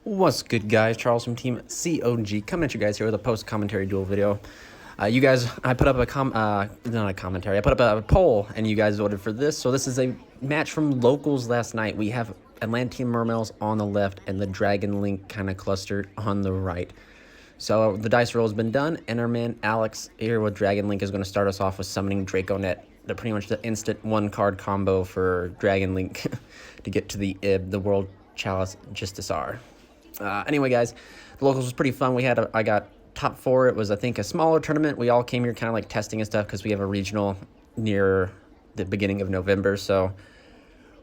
What's good, guys? Charles from Team COG coming at you guys here with a post-commentary duel video. You guys, I put up not a commentary, I put up a poll, and you guys voted for this. So this is a match from locals last night. We have Atlantean Mermails on the left and the Dragon Link kind of clustered on the right. So the dice roll has been done, and our man Alex here with Dragon Link is going to start us off with summoning Draconet. The pretty much the instant one-card combo for Dragon Link to get to the IB, the World Chalice Justisar. Anyway, guys, the locals was pretty fun. I got top 4. It was, I think, a smaller tournament. We all came here kind of like testing and stuff because we have a regional near the beginning of November. So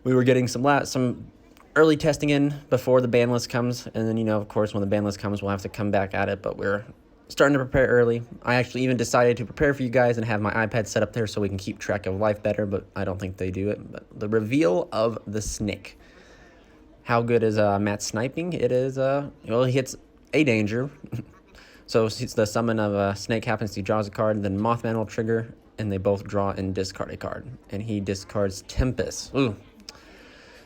we were getting some early testing in before the ban list comes. And then, of course, when the ban list comes, we'll have to come back at it. But we're starting to prepare early. I actually even decided to prepare for you guys and have my iPad set up there so we can keep track of life better. But I don't think they do it. But the reveal of the snake. How good is Matt sniping? It is, well, he hits a danger. So it's the summon of a snake happens, he draws a card, then Mothman will trigger, and they both draw and discard a card. And he discards Tempest. Ooh.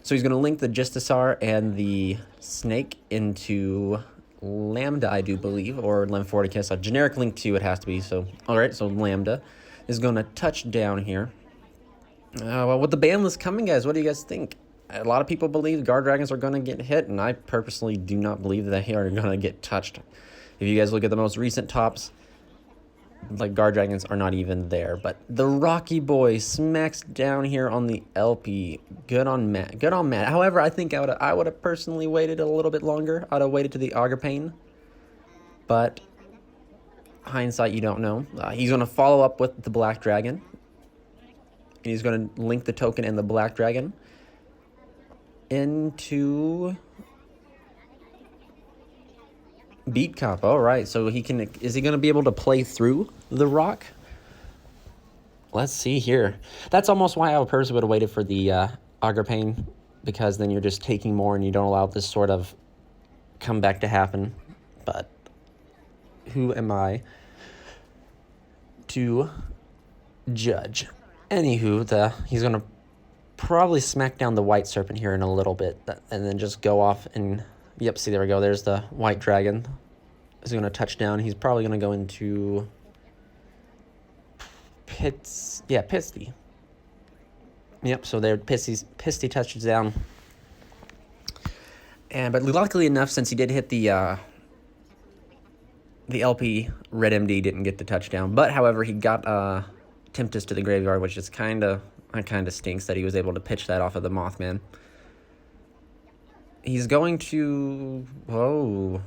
So he's going to link the Justisar and the snake into Lambda, I do believe, or Lamforticus. A generic link 2 it has to be. So, alright, so Lambda is going to touch down here. Well, with the ban list coming, guys, what do you guys think? A lot of people believe guard dragons are going to get hit, and I purposely do not believe that they are going to get touched. If you guys look at the most recent tops, like guard dragons are not even there. But the Rocky Boy smacks down here on the LP. Good on Matt. Good on Matt. However, I think I would have personally waited a little bit longer. I'd have waited to the Augur Pain. But hindsight, you don't know. He's going to follow up with the Black Dragon. And he's going to link the token and the Black Dragon into Beat Cop. All right, so is he going to be able to play through the rock? Let's see here. That's almost why I personally would have waited for the Augur Pain, because then you're just taking more and you don't allow this sort of comeback to happen. But who am I to judge? Anywho, he's going to probably smack down the White Serpent here in a little bit, and then just go off and, yep, see, there we go. There's the White Dragon. He's going to touch down. He's probably going to go into Pisty. Yep, so there, Pisty touches down. But luckily enough, since he did hit the LP, Red MD didn't get the touchdown. But, however, he got Tempest to the graveyard, which is kind of stinks that he was able to pitch that off of the Mothman. He's going to... Whoa.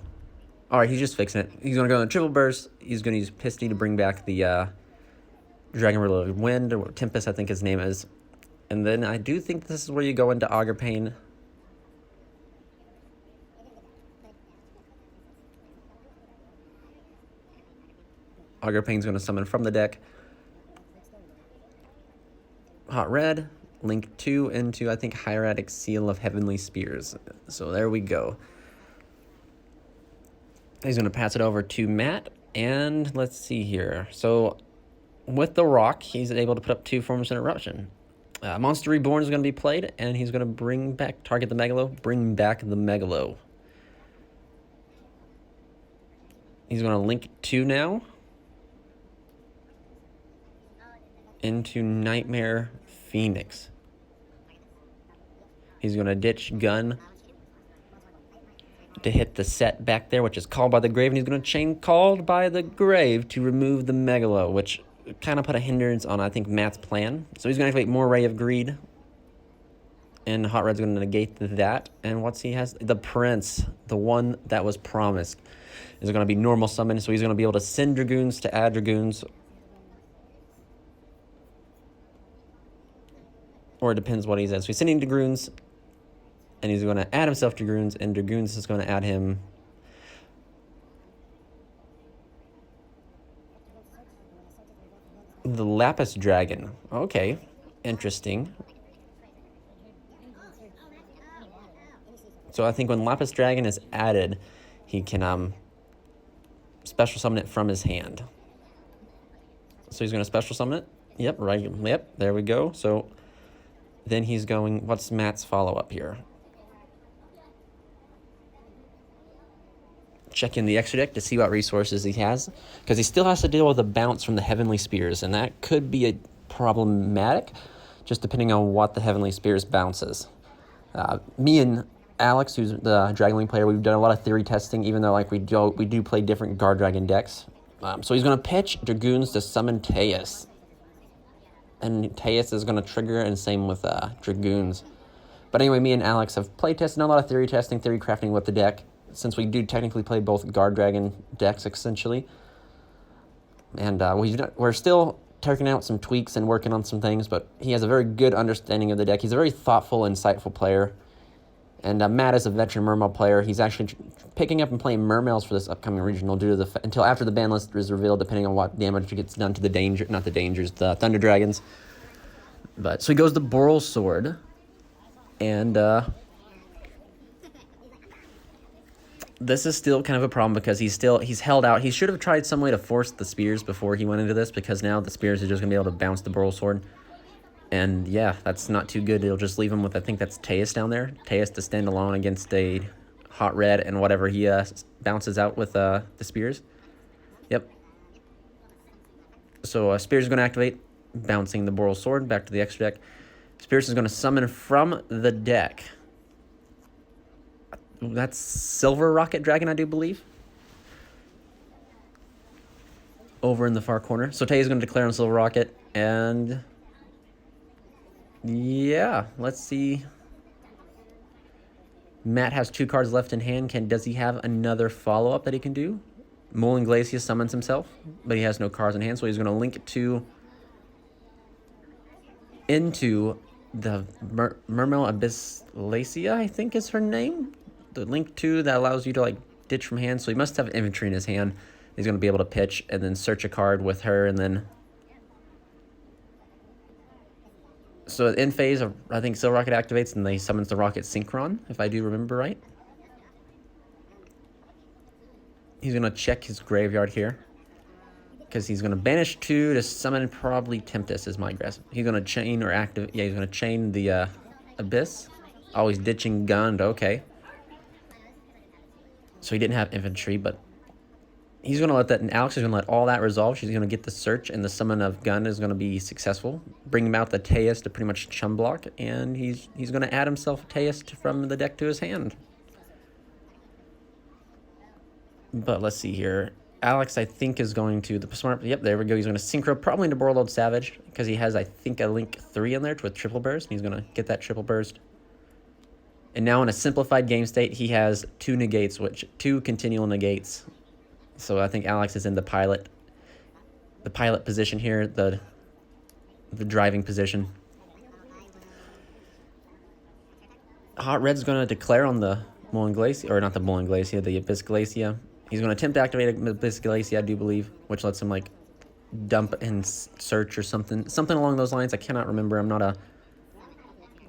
Alright, he's just fixing it. He's going to go in Triple Burst. He's going to use Pisty to bring back the Dragon Reloaded Wind, or Tempest, I think his name is. And then I do think this is where you go into Augur Pain. Augur Pain's going to summon from the deck Hot Red, link 2 into, I think, Hieratic Seal of Heavenly Spears. So there we go. He's going to pass it over to Matt, and let's see here. So with the rock, he's able to put up 2 Forms of Interruption. Monster Reborn is going to be played, and he's going to target the Megalo, bring back the Megalo. He's going to link 2 now into Nightmare Phoenix. He's going to ditch Gun to hit the set back there, which is Called by the Grave, and he's going to chain Called by the Grave to remove the Megalo, which kind of put a hindrance on, I think, Matt's plan. So he's going to activate more Ray of Greed, and Hot Red's going to negate that. And what's he has? The Prince, the one that was promised, is going to be normal summon, so he's going to be able to send Dragoons to add Dragoons. Or it depends what he's at. So he's sending Dragoons, and he's going to add himself to Dragoons, and Dragoons is going to add him the Lapis Dragon. Okay, interesting. So I think when Lapis Dragon is added, he can special summon it from his hand. So he's going to special summon it. Yep, right. Yep, there we go. So then he's going, what's Matt's follow-up here? check in the extra deck to see what resources he has, because he still has to deal with a bounce from the Heavenly Spears, and that could be problematic, just depending on what the Heavenly Spears bounces. Me and Alex, who's the Dragon Link player, we've done a lot of theory testing, even though like we do play different Guard Dragon decks. So he's going to pitch Dragoons to summon Teus. And Teus is going to trigger, and same with Dragoons. But anyway, me and Alex have play tested, done a lot of theory testing, theory crafting with the deck, since we do technically play both Guard Dragon decks, essentially. And we're still taking out some tweaks and working on some things, but he has a very good understanding of the deck. He's a very thoughtful, insightful player. And Matt is a veteran Mermail player. He's actually picking up and playing Mermails for this upcoming regional due to until after the ban list is revealed, depending on what damage gets done to the Thunder Dragons. But so he goes the Boral Sword, and this is still kind of a problem because he's held out. He should have tried some way to force the Spears before he went into this, because now the Spears are just gonna be able to bounce the Boral Sword. And yeah, that's not too good. It'll just leave him with, I think that's Teus down there. Teus to stand alone against a hot red and whatever he bounces out with the Spears. Yep. So Spears is going to activate, bouncing the Boral Sword back to the extra deck. Spears is going to summon from the deck. That's Silver Rocket Dragon, I do believe. Over in the far corner. So Teus is going to declare on Silver Rocket, and yeah, let's see. Matt has 2 cards left in hand. Does he have another follow-up that he can do? Mullen Glacius summons himself, but he has no cards in hand, so he's going to link into the Mermail Abysslacia, I think is her name. The link 2 that allows you to like ditch from hand, so he must have infantry in his hand. He's going to be able to pitch and then search a card with her, and then so in phase, I think Silver Rocket activates, and they summons the Rocket Synchron, if I do remember right. He's going to check his graveyard here, because he's going to banish 2 to summon probably Tempest is my guess. He's going to chain or activate. Yeah, he's going to chain the Abyss. Oh, he's ditching Gund. Okay. So he didn't have infantry, but he's going to let that, and Alex is going to let all that resolve. She's going to get the search, and the summon of Gun is going to be successful. Bring him out the Teus to pretty much chum block, and he's going to add himself Teus from the deck to his hand. But let's see here. Alex, I think, is going to the smart. Yep, there we go. He's going to synchro probably into Borlode Savage, because he has, I think, a link 3 in there with triple burst. And he's going to get that triple burst. And now in a simplified game state, he has 2 negates, 2 continual negates. So I think Alex is in the pilot position here, the driving position. Hot Red's going to declare on the Mullen Glacier, or not the Mullen Glacier, the Abyss Glacier. He's going to attempt to activate Abyss Glacier, I do believe, which lets him like dump and search or something along those lines. I cannot remember. I'm not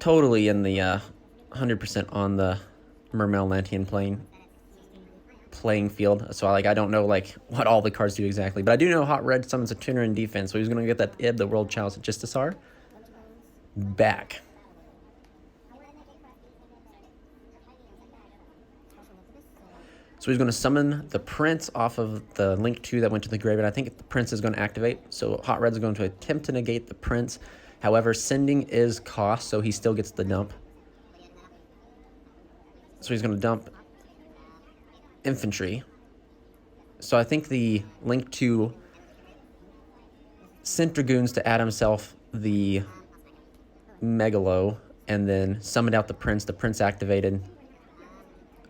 totally in the 100% on the Mermail Lantian playing field, so I don't know like what all the cards do exactly, but I do know Hot Red summons a tuner in defense, so he's going to get that Ib, the World Chalice of Justisar, back. So he's going to summon the Prince off of the link 2 that went to the graveyard. I think the Prince is going to activate, so Hot Red's going to attempt to negate the Prince. However, sending is cost, so he still gets the dump. So he's going to dump infantry. So I think the link to sent Dragoons to add himself the Megalo, and then summoned out the Prince. The Prince activated,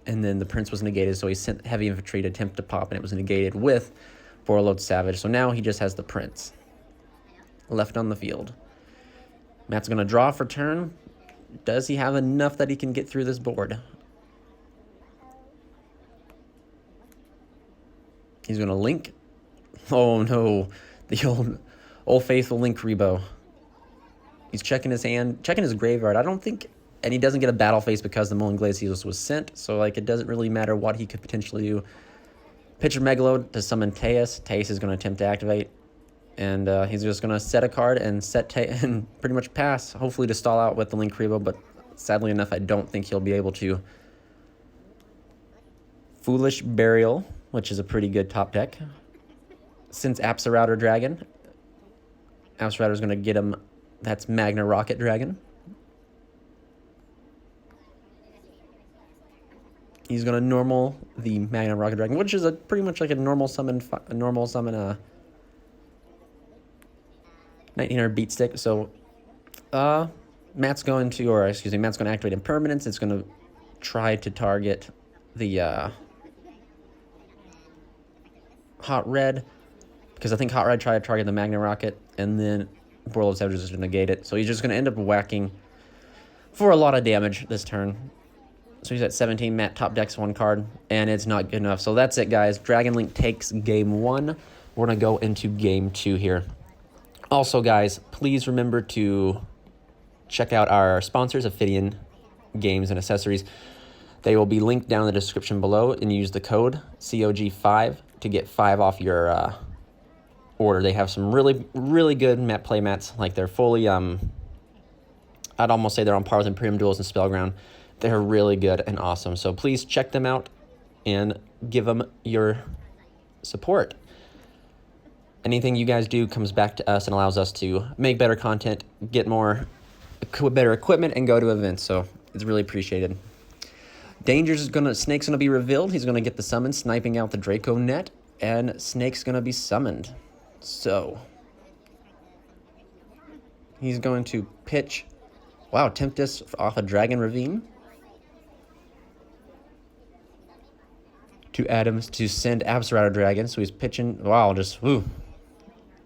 and then the Prince was negated, so he sent heavy infantry to attempt to pop, and it was negated with Borlode Savage. So now he just has the Prince left on the field. Matt's going to draw for turn. Does he have enough that he can get through this board? He's going to link. Oh no, the old faithful Link Rebo. He's checking his hand, checking his graveyard. I don't think, and he doesn't get a battle phase because the Mullen Glacius was sent, so like it doesn't really matter what he could potentially do. Pitch a Megalo to summon Teus. Teus is going to attempt to activate, and he's just going to set a card and and pretty much pass, hopefully to stall out with the Link Rebo, but sadly enough, I don't think he'll be able to Foolish Burial, which is a pretty good top deck. Since Apsarouter Dragon, Apsarouter's going to get him. That's Magna Rocket Dragon. He's going to normal the Magna Rocket Dragon, which is pretty much like a normal summon 1900 beat stick. So Matt's going to activate Impermanence. It's going to try to target the Hot Red, because I think Hot Red tried to target the Magna Rocket, and then Boral of Savages is going to negate it. So he's just going to end up whacking for a lot of damage this turn. So he's at 17. Matt top decks 1 card, and it's not good enough. So that's it, guys. Dragon Link takes game 1. We're going to go into game 2 here. Also, guys, please remember to check out our sponsors, OPHIDIAN Games and Accessories. They will be linked down in the description below, and use the code COG5 to get 5 off your order. They have some really, really good play mats. Like, they're fully, I'd almost say they're on par with Imperium Duels and Spellground. They're really good and awesome. So please check them out and give them your support. Anything you guys do comes back to us and allows us to make better content, get better equipment, and go to events. So it's really appreciated. Snake's gonna be revealed. He's gonna get the summon, sniping out the Draco Net, and Snake's gonna be summoned. So he's going to pitch. Wow, Tempest off a Dragon Ravine to Adams to send Apsarouter Dragon. So he's pitching. Wow, just woo.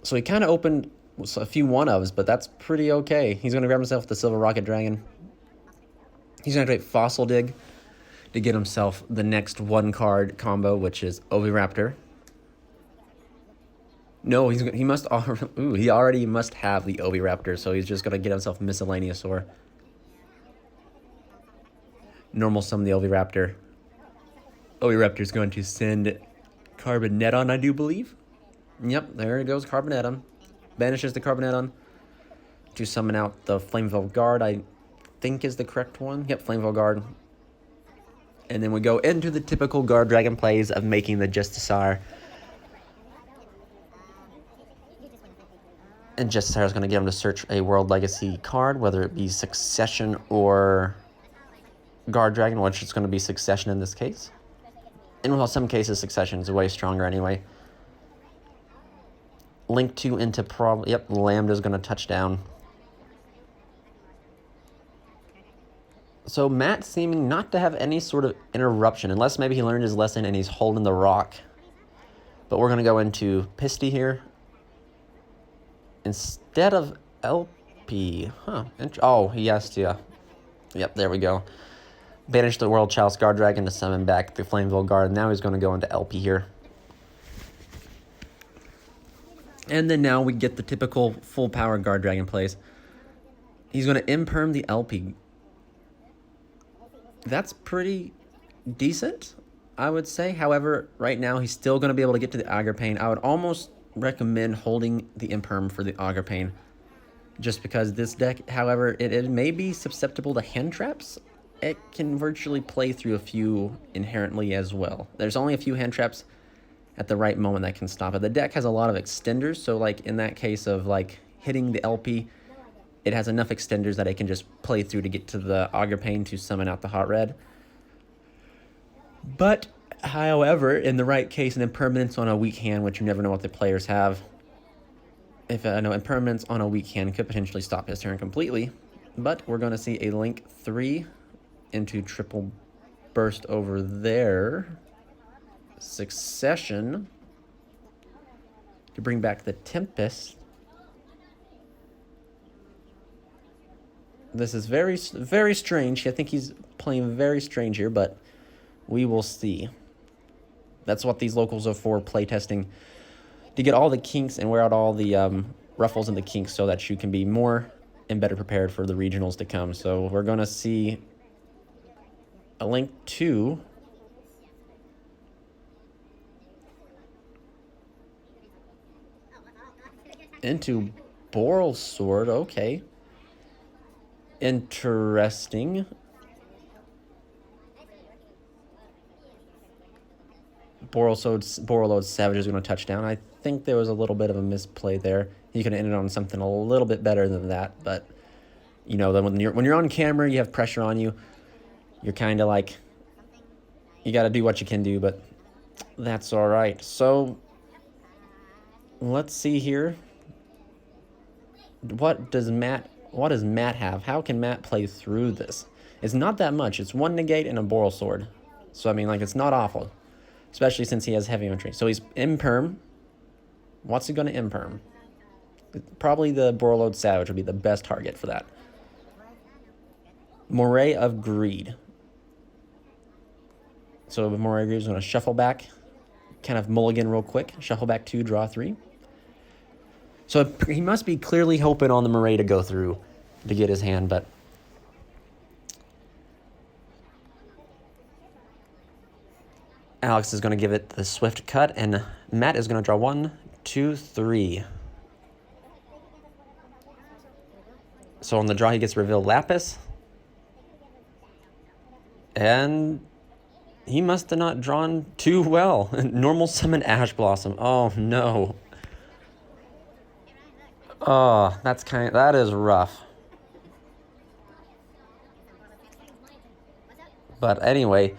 So he kind of opened a few one-ofs, but that's pretty okay. He's going to grab himself the Silver Rocket Dragon. He's going to activate Fossil Dig to get himself the next 1-card combo, which is Oviraptor. No, he must. Ooh, he already must have the Oviraptor, so he's just going to get himself Miscellaneousaur. Normal summon the Oviraptor. Oviraptor's going to send Carboneton, I do believe. Yep, there it goes, Carboneton. Banishes the Carboneton to summon out the Flameville Guard, I think is the correct one. Yep, Flameville Guard. And then we go into the typical Guard Dragon plays of making the Justicar. And Justicar is going to get him to search a World Legacy card, whether it be Succession or Guard Dragon, which is going to be Succession in this case. In some cases, Succession is way stronger anyway. Link 2 into yep, Lambda's going to touch down. So Matt seeming not to have any sort of interruption, unless maybe he learned his lesson and he's holding the rock. But we're going to go into Pisty here. Instead of LP. Huh. Oh, he has to. Yep, there we go. Banish the World Chalice Guard Dragon to summon back the Flameville Guard. Now he's going to go into LP here. And then now we get the typical full power Guard Dragon plays. He's going to imperm the LP. That's pretty decent, I would say. However, right now he's still going to be able to get to the Augur Pain. I would almost recommend holding the imperm for the Augur Pain, just because this deck, however, it may be susceptible to hand traps. It can virtually play through a few inherently as well. There's only a few hand traps at the right moment that can stop it. The deck has a lot of extenders, so like in that case of like hitting the LP, it has enough extenders that it can just play through to get to the Augur Pain to summon out the Hot Red. But, however, in the right case, an Impermanence on a weak hand, which you never know what the players have. If no Impermanence on a weak hand could potentially stop his turn completely. But we're going to see a Link 3 into Triple Burst over there. Succession to bring back the Tempest. This is very, very strange. I think he's playing very strange here, but we will see. That's what these locals are for, playtesting. To get all the kinks and wear out all the ruffles and the kinks so that you can be more and better prepared for the regionals to come. So we're going to see a Link 2 into Boral Sword. Okay. Interesting. Borreload Savage is going to touch down. I think there was a little bit of a misplay there. He could have ended on something a little bit better than that, but you know, then when you're on camera, you have pressure on you. You're kind of like, you got to do what you can do, but that's all right. So let's see here. What does Matt have? How can Matt play through this? It's not that much. It's 1 negate and a Boral Sword. So I mean, like, it's not awful, especially since he has heavy infantry. So he's imperm. What's he going to imperm? Probably the Borreload Savage would be the best target for that. Moray of Greed. So Moray of Greed is going to shuffle back, kind of mulligan real quick. Shuffle back 2, draw 3. So he must be clearly hoping on the Moray to go through to get his hand, but Alex is going to give it the swift cut, and Matt is going to draw 1, 2, 3. So on the draw, he gets Reveal Lapis. And he must have not drawn too well. Normal Summon Ash Blossom. Oh, no. Oh, that is rough. But anyway,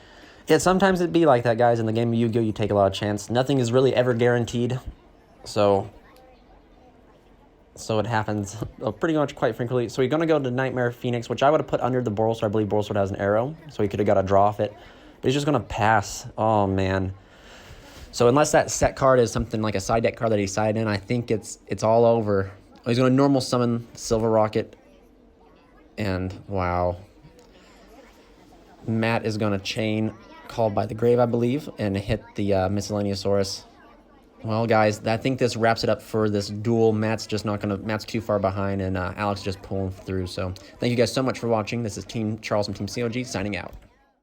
yeah, sometimes it'd be like that, guys. In the game of Yu-Gi-Oh, you take a lot of chance. Nothing is really ever guaranteed. So it happens pretty much quite frequently. So we're going to go to Nightmare Phoenix, which I would have put under the Boral Sword. I believe Boral Sword has an arrow, so he could have got a draw off it. But he's just going to pass. Oh, man. So unless that set card is something like a side deck card that he sided in, I think it's all over. Oh, he's going to normal summon Silver Rocket. And, wow. Matt is going to chain Called by the Grave, I believe, and hit the Miscellaneousaurus. Well, guys, I think this wraps it up for this duel. Matt's too far behind, and Alex just pulling through. So thank you guys so much for watching. This is Team Charles from Team COG signing out.